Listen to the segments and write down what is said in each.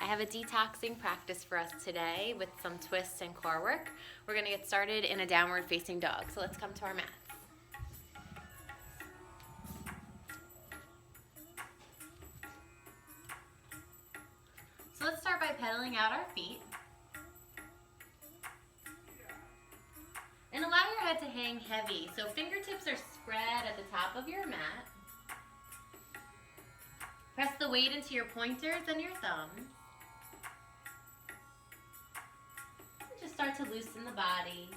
I have a detoxing practice for us today with some twists and core work. We're going to get started in a downward facing dog. So let's come to our mats. So let's start by pedaling out our feet. And allow your head to hang heavy. So fingertips are spread at the top of your mat. Press the weight into your pointers and your thumbs. Just start to loosen the body.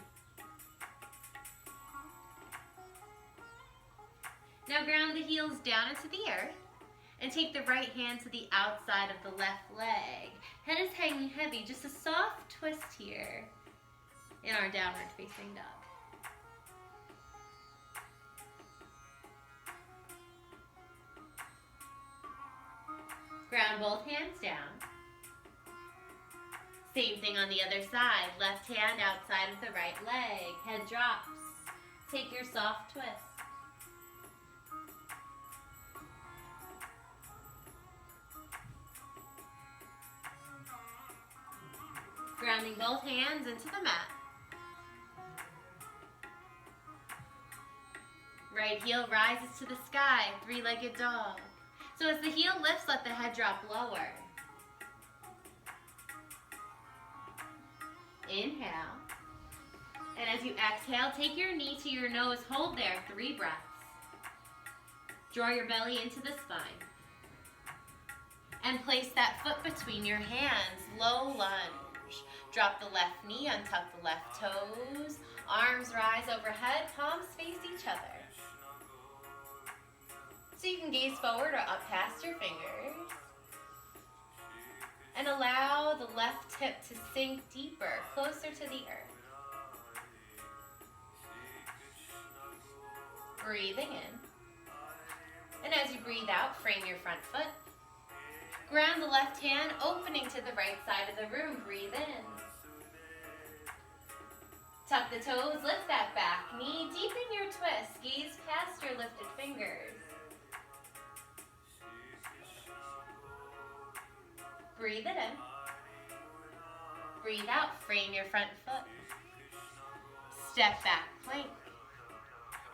Now ground the heels down into the earth and take the right hand to the outside of the left leg. Head is hanging heavy, just a soft twist here in our downward facing dog. Ground both hands down. Same thing on the other side. Left hand outside of the right leg. Head drops. Take your soft twist. Grounding both hands into the mat. Right heel rises to the sky, three-legged dog. So as the heel lifts, let the head drop lower. Inhale. And as you exhale, take your knee to your nose. Hold there, 3 breaths. Draw your belly into the spine. And place that foot between your hands. Low lunge. Drop the left knee, untuck the left toes. Arms rise overhead, palms face each other. So you can gaze forward or up past your fingers. And allow the left hip to sink deeper, closer to the earth. Breathing in. And as you breathe out, frame your front foot. Ground the left hand, opening to the right side of the room. Breathe in. Tuck the toes, lift that back knee, deepen your twist. Gaze past your lifted fingers. Breathe it in. Breathe out, frame your front foot. Step back plank.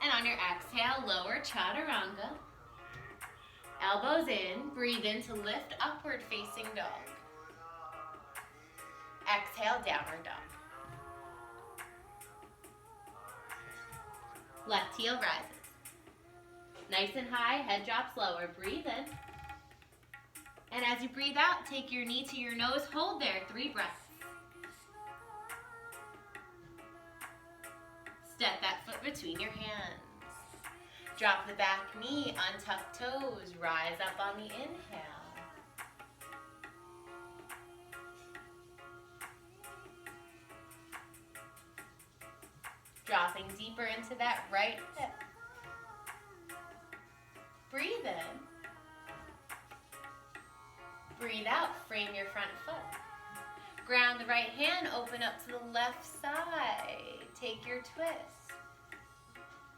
And on your exhale, lower chaturanga. Elbows in, breathe in to lift upward facing dog. Exhale, downward dog. Left heel rises. Nice and high, head drops lower. Breathe in. And as you breathe out, take your knee to your nose. Hold there, 3 breaths. Step that foot between your hands. Drop the back knee, untuck toes. Rise up on the inhale. Dropping deeper into that right hip. Breathe in. Breathe out, frame your front foot. Ground the right hand, open up to the left side. Take your twist.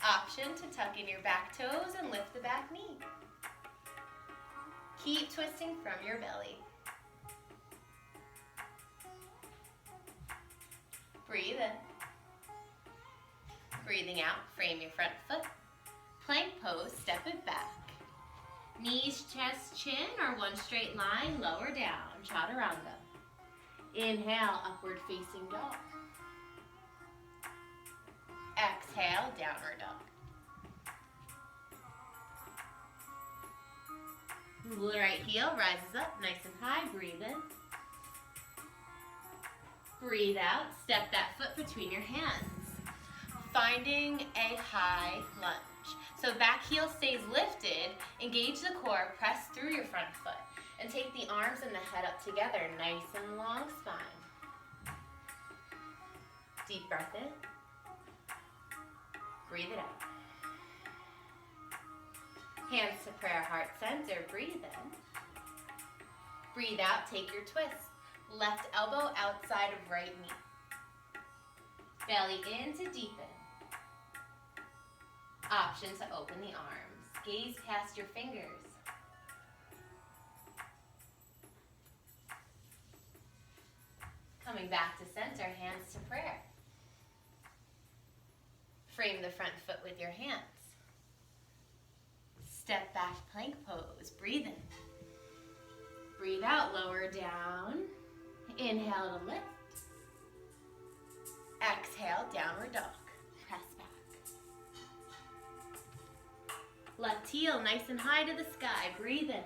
Option to tuck in your back toes and lift the back knee. Keep twisting from your belly. Breathe in. Breathing out, frame your front foot. Plank pose, step it back. Knees, chest, chin, or one straight line, lower down, chaturanga. Inhale, upward facing dog. Exhale, downward dog. The right heel rises up, nice and high, breathe in. Breathe out, step that foot between your hands. Finding a high lunge. So back heel stays lifted, engage the core, press through your front foot, and take the arms and the head up together, nice and long spine. Deep breath in. Breathe it out. Hands to prayer, heart center, breathe in. Breathe out, take your twist. Left elbow outside of right knee. Belly in to deepen. Option to open the arms. Gaze past your fingers. back to center, hands to prayer. Frame the front foot with your hands. Step back, plank pose. Breathe in. Breathe out, lower down. Inhale to lift. Exhale, downward dog. Press back. Left heel nice and high to the sky. Breathe in.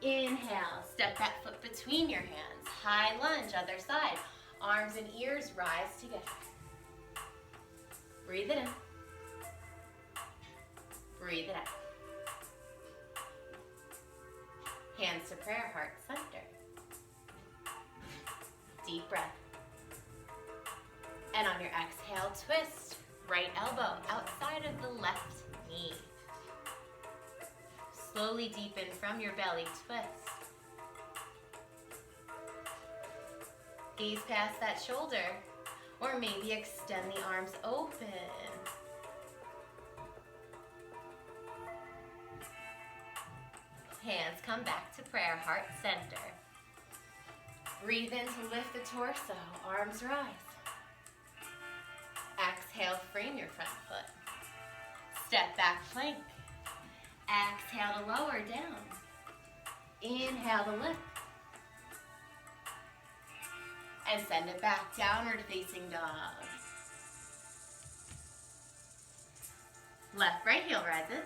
Inhale, step that foot between your hands. High lunge, other side. Arms and ears rise together. Breathe it in. Breathe it out. Hands to prayer, heart center. Deep breath. And on your exhale, twist. Right elbow outside of the left knee. Slowly deepen from your belly, twist. Gaze past that shoulder, or maybe extend the arms open. Hands come back to prayer, heart center. Breathe in to lift the torso, arms rise. Exhale, frame your front foot. Step back, plank. Exhale to lower down. Inhale to lift. And send it back, downward facing dog. Left, right heel rises.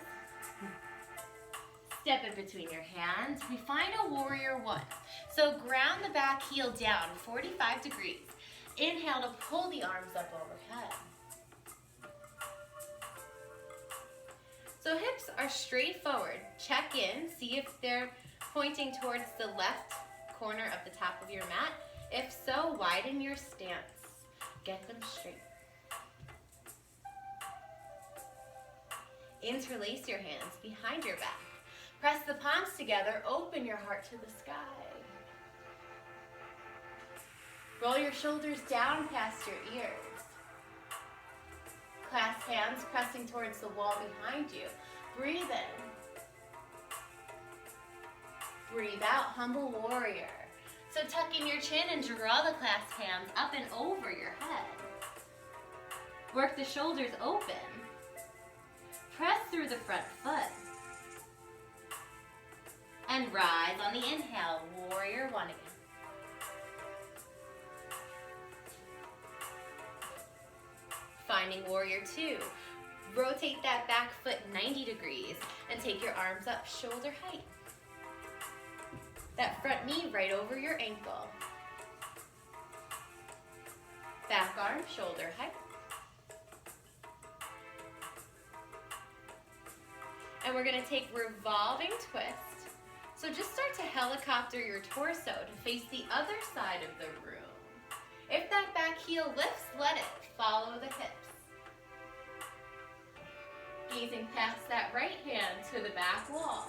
Step in between your hands. We find a warrior one. So ground the back heel down 45 degrees. Inhale to pull the arms up overhead. So hips are straight forward. Check in, see if they're pointing towards the left corner of the top of your mat. If so, widen your stance. Get them straight. Interlace your hands behind your back. Press the palms together, open your heart to the sky. Roll your shoulders down past your ears. Clasp hands pressing towards the wall behind you. Breathe in. Breathe out, humble warrior. So tuck in your chin and draw the clasp hands up and over your head. Work the shoulders open. Press through the front foot. And rise on the inhale, warrior one again. Finding warrior two. Rotate that back foot 90 degrees and take your arms up shoulder height. That front knee right over your ankle. Back arm shoulder height. And we're going to take revolving twist. So just start to helicopter your torso to face the other side of the room. If that back heel lifts, let it follow the hips. Gazing past that right hand to the back wall.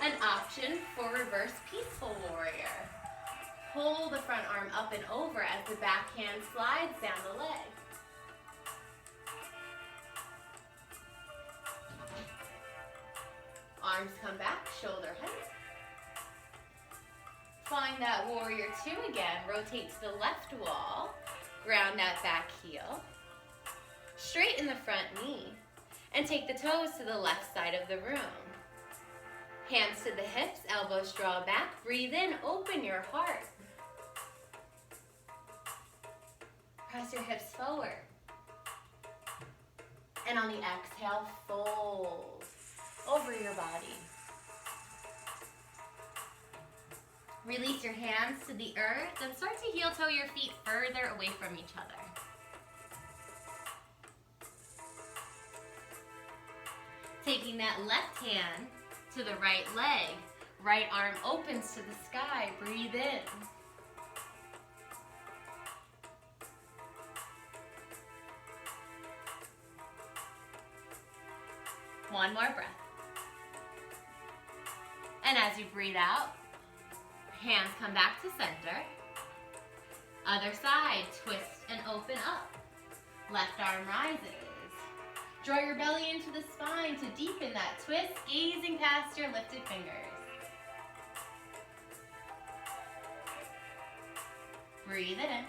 An option for reverse peaceful warrior. Pull the front arm up and over as the back hand slides down the leg. Arms come back, shoulder height. Find that warrior two again. Rotate to the left wall. Ground that back heel. Straighten the front knee. And take the toes to the left side of the room. Hands to the hips, elbows draw back. Breathe in, open your heart. Press your hips forward. And on the exhale, fold over your body. Release your hands to the earth and start to heel toe your feet further away from each other. Taking that left hand to the right leg, right arm opens to the sky, breathe in. One more breath. And as you breathe out, hands come back to center. Other side, twist and open up. Left arm rises. Draw your belly into the spine to deepen that twist, gazing past your lifted fingers. Breathe it in.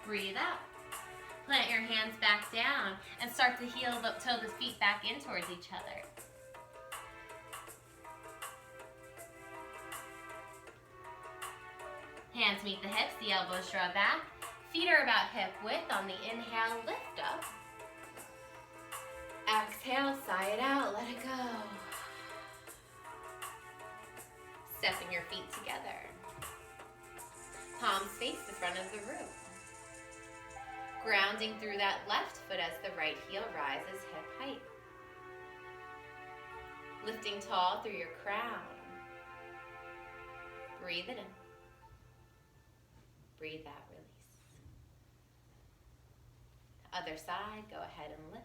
Breathe out. Plant your hands back down and start to toe the feet back in towards each other. Hands meet the hips, the elbows draw back. Feet are about hip width on the inhale, lift up. Exhale, sigh it out, let it go. Stepping your feet together. Palms face the front of the room. Grounding through that left foot as the right heel rises hip height. Lifting tall through your crown. Breathe it in. Breathe out, release. Other side, go ahead and lift.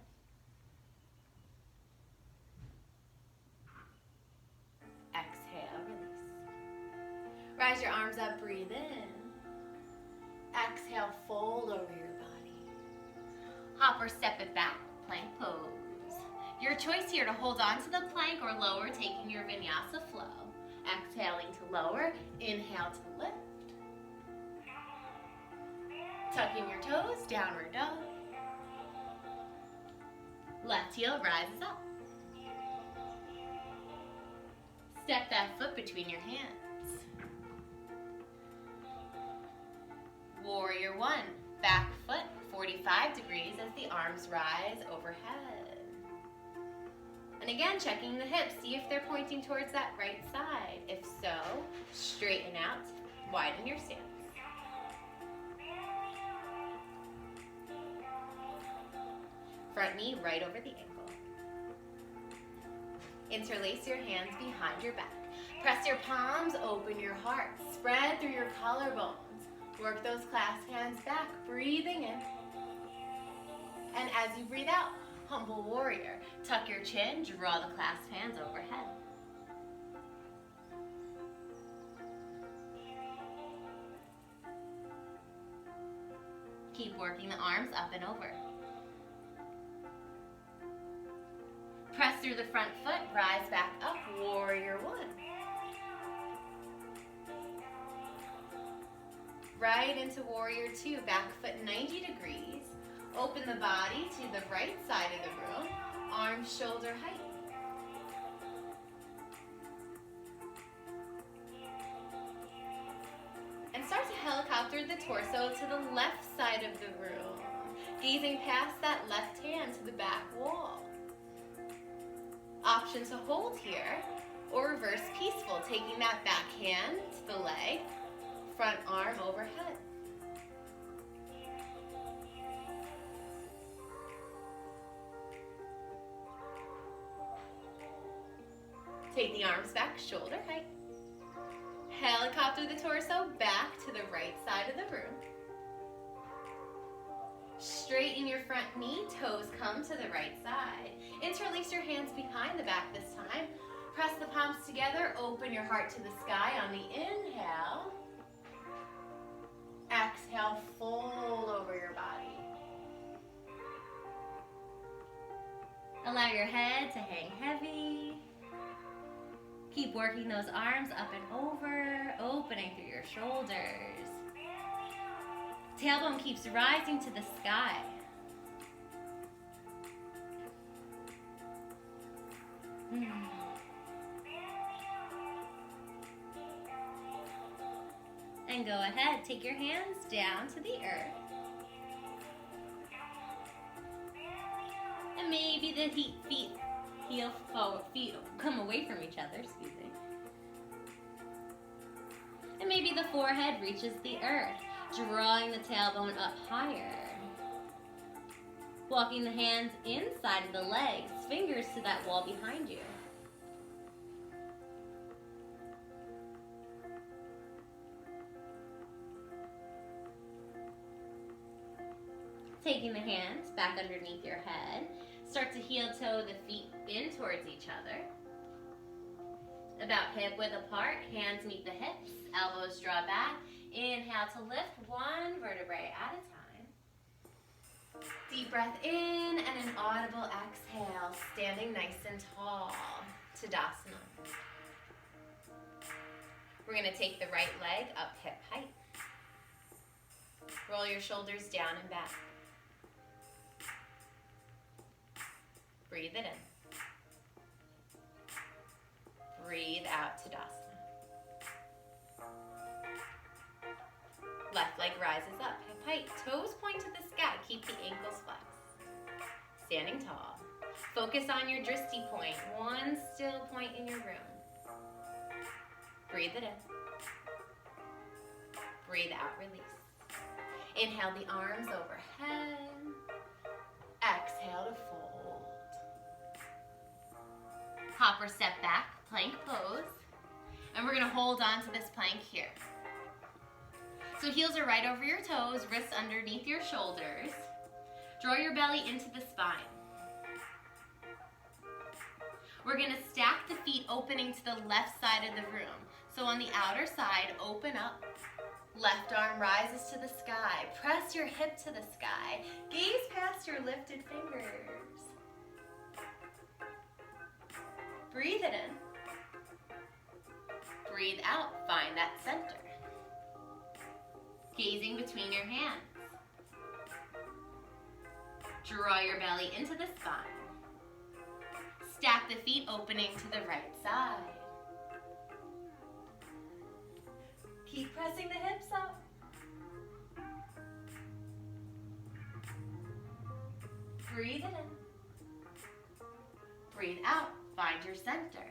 Exhale, release. Rise your arms up, breathe in. Exhale, fold over your body. Hop or step it back, plank pose. Your choice here to hold on to the plank or lower, taking your vinyasa flow. Exhaling to lower, inhale to lift. Tucking your toes, downward dog. Left heel rises up. Step that foot between your hands. Warrior one, back foot 45 degrees as the arms rise overhead. And again, checking the hips, see if they're pointing towards that right side. If so, straighten out, widen your stance. Front knee right over the ankle. Interlace your hands behind your back. Press your palms, open your heart. Spread through your collarbones. Work those clasped hands back, breathing in. And as you breathe out, humble warrior. Tuck your chin, draw the clasped hands overhead. Keep working the arms up and over. Press through the front foot, rise back up, warrior one. Right into warrior two, back foot 90 degrees. Open the body to the right side of the room, arms shoulder height. And start to helicopter the torso to the left side of the room, gazing past that left hand to the back wall. Option to hold here, or reverse peaceful, taking that back hand to the leg, front arm overhead. Take the arms back, shoulder height. Helicopter the torso back to the right side of the room. Straighten your front knee, toes come to the right side. Interlace your hands behind the back this time. Press the palms together, open your heart to the sky on the inhale. Exhale, fold over your body. Allow your head to hang heavy. Keep working those arms up and over, opening through your shoulders. Tailbone keeps rising to the sky. And go ahead, take your hands down to the earth. And maybe the feet come away from each other, excuse me. And maybe the forehead reaches the earth, drawing the tailbone up higher. Walking the hands inside of the legs, fingers to that wall behind you. Taking the hands back underneath your head, start to heel toe the feet in towards each other. About hip width apart, hands meet the hips, elbows draw back. Inhale to lift one vertebrae at a time. Deep breath in and an audible exhale, standing nice and tall, Tadasana. We're going to take the right leg up hip height. Roll your shoulders down and back. Breathe it in. Breathe out, Tadasana. Left leg rises up, hip height, toes point to the sky. Keep the ankles flexed. Standing tall. Focus on your drishti point, one still point in your room. Breathe it in. Breathe out, release. Inhale the arms overhead. Exhale to fold. Hop or step back, plank pose. And we're going to hold on to this plank here. So heels are right over your toes, wrists underneath your shoulders. Draw your belly into the spine. We're going to stack the feet opening to the left side of the room. So on the outer side, open up. Left arm rises to the sky. Press your hip to the sky. Gaze past your lifted fingers. Breathe it in. Breathe out. Find that center. Gazing between your hands. Draw your belly into the spine. Stack the feet opening to the right side. Keep pressing the hips up. Breathe it in. Breathe out. Find your center.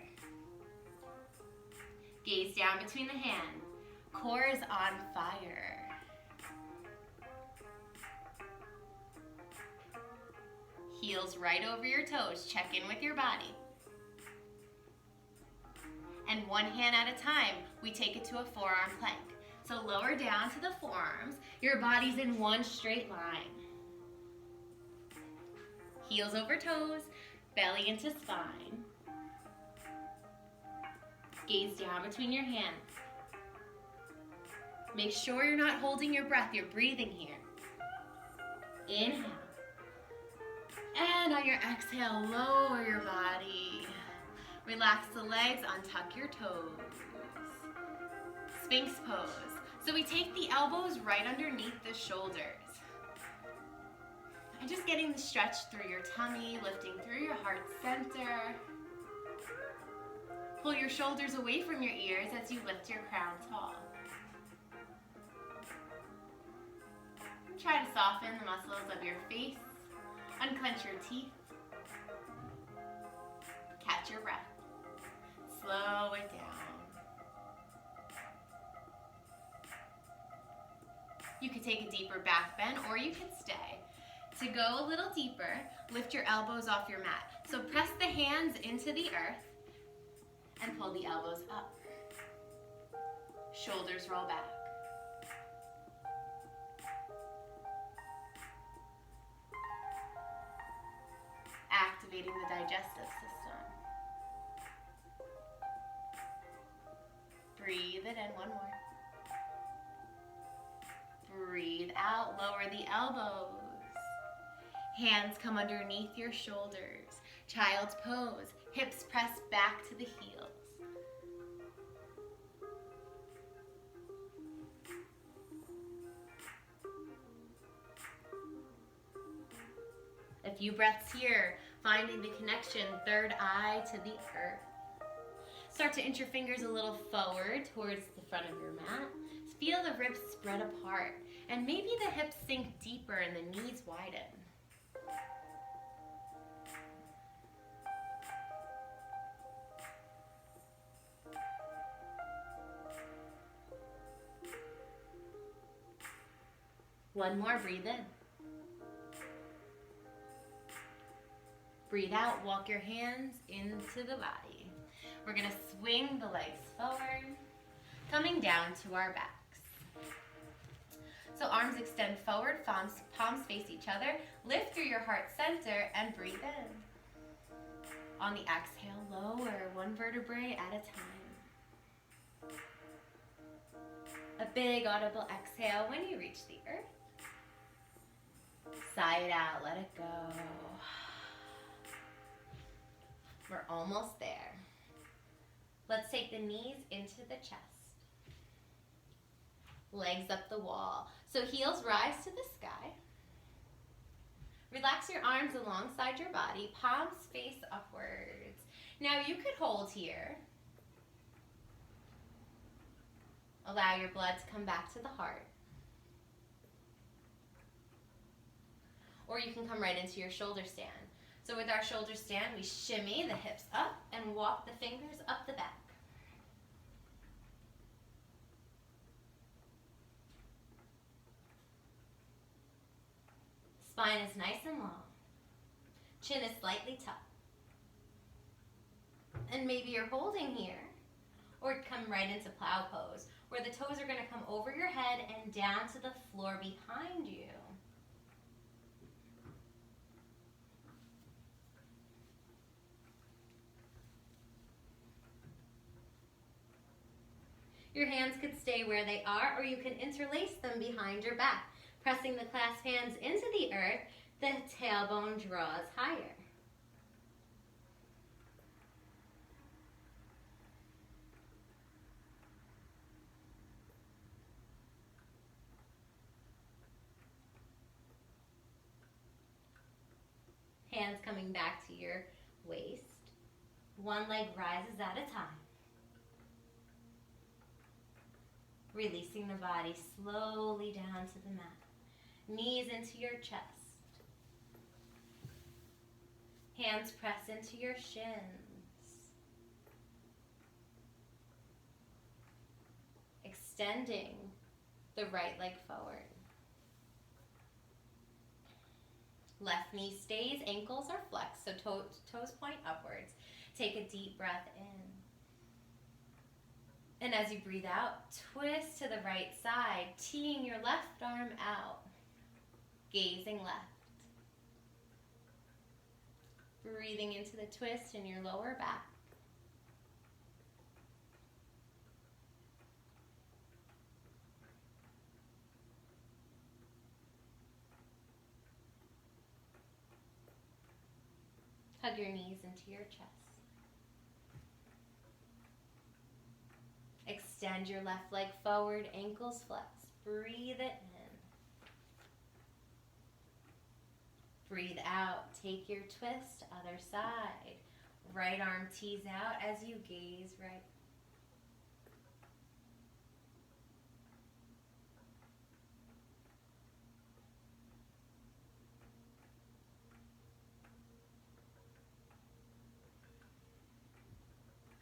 Gaze down between the hands. Core is on fire. Heels right over your toes. Check in with your body. And one hand at a time, we take it to a forearm plank. So lower down to the forearms. Your body's in one straight line. Heels over toes, belly into spine. Gaze down between your hands. Make sure you're not holding your breath, you're breathing here. Inhale. And on your exhale, lower your body. Relax the legs, untuck your toes. Sphinx pose. So we take the elbows right underneath the shoulders. And just getting the stretch through your tummy, lifting through your heart center. Pull your shoulders away from your ears as you lift your crown tall. Try to soften the muscles of your face. Unclench your teeth. Catch your breath. Slow it down. You could take a deeper back bend or you could stay. To go a little deeper, lift your elbows off your mat. So press the hands into the earth and pull the elbows up. Shoulders roll back. Activating the digestive system. Breathe it in, one more. Breathe out, lower the elbows. Hands come underneath your shoulders. Child's pose, hips press back to the heels. A few breaths here, finding the connection, third eye to the earth. Start to inch your fingers a little forward towards the front of your mat. Feel the ribs spread apart, and maybe the hips sink deeper and the knees widen. One more, breathe in. Breathe out, walk your hands into the body. We're gonna swing the legs forward, coming down to our backs. So arms extend forward, palms face each other. Lift through your heart center and breathe in. On the exhale, lower one vertebrae at a time. A big audible exhale when you reach the earth. Sigh it out, let it go. We're almost there. Let's take the knees into the chest. Legs up the wall. So heels rise to the sky. Relax your arms alongside your body, palms face upwards. Now you could hold here. Allow your blood to come back to the heart. Or you can come right into your shoulder stand. So with our shoulder stand, we shimmy the hips up and walk the fingers up the back. Spine is nice and long. Chin is slightly tucked. And maybe you're holding here, or come right into plow pose, where the toes are going to come over your head and down to the floor behind you. Your hands could stay where they are, or you can interlace them behind your back. Pressing the clasped hands into the earth, the tailbone draws higher. Hands coming back to your waist. One leg rises at a time. Releasing the body slowly down to the mat. Knees into your chest. Hands press into your shins. Extending the right leg forward. Left knee stays, ankles are flexed, so toes point upwards. Take a deep breath in. And as you breathe out, twist to the right side, teeing your left arm out, gazing left. Breathing into the twist in your lower back. Hug your knees into your chest. Extend your left leg forward, ankles flex. Breathe it in. Breathe out. Take your twist, other side. Right arm tees out as you gaze right.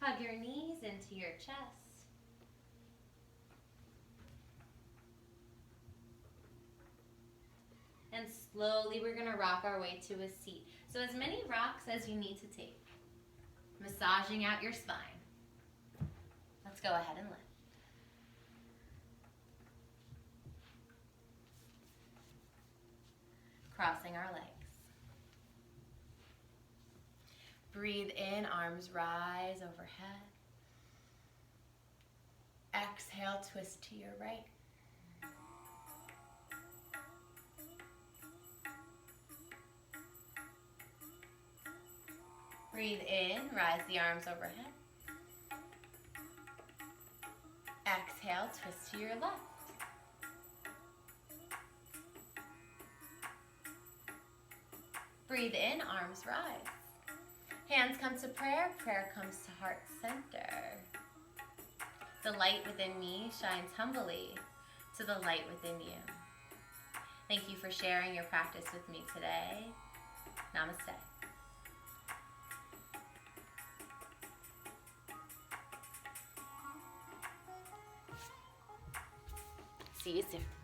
Hug your knees into your chest. And slowly we're going to rock our way to a seat. So as many rocks as you need to take. Massaging out your spine. Let's go ahead and lift. Crossing our legs. Breathe in, arms rise overhead. Exhale, twist to your right. Breathe in, rise the arms overhead. Exhale, twist to your left. Breathe in, arms rise. Hands come to prayer, prayer comes to heart center. The light within me shines humbly to the light within you. Thank you for sharing your practice with me today. Namaste. See you soon.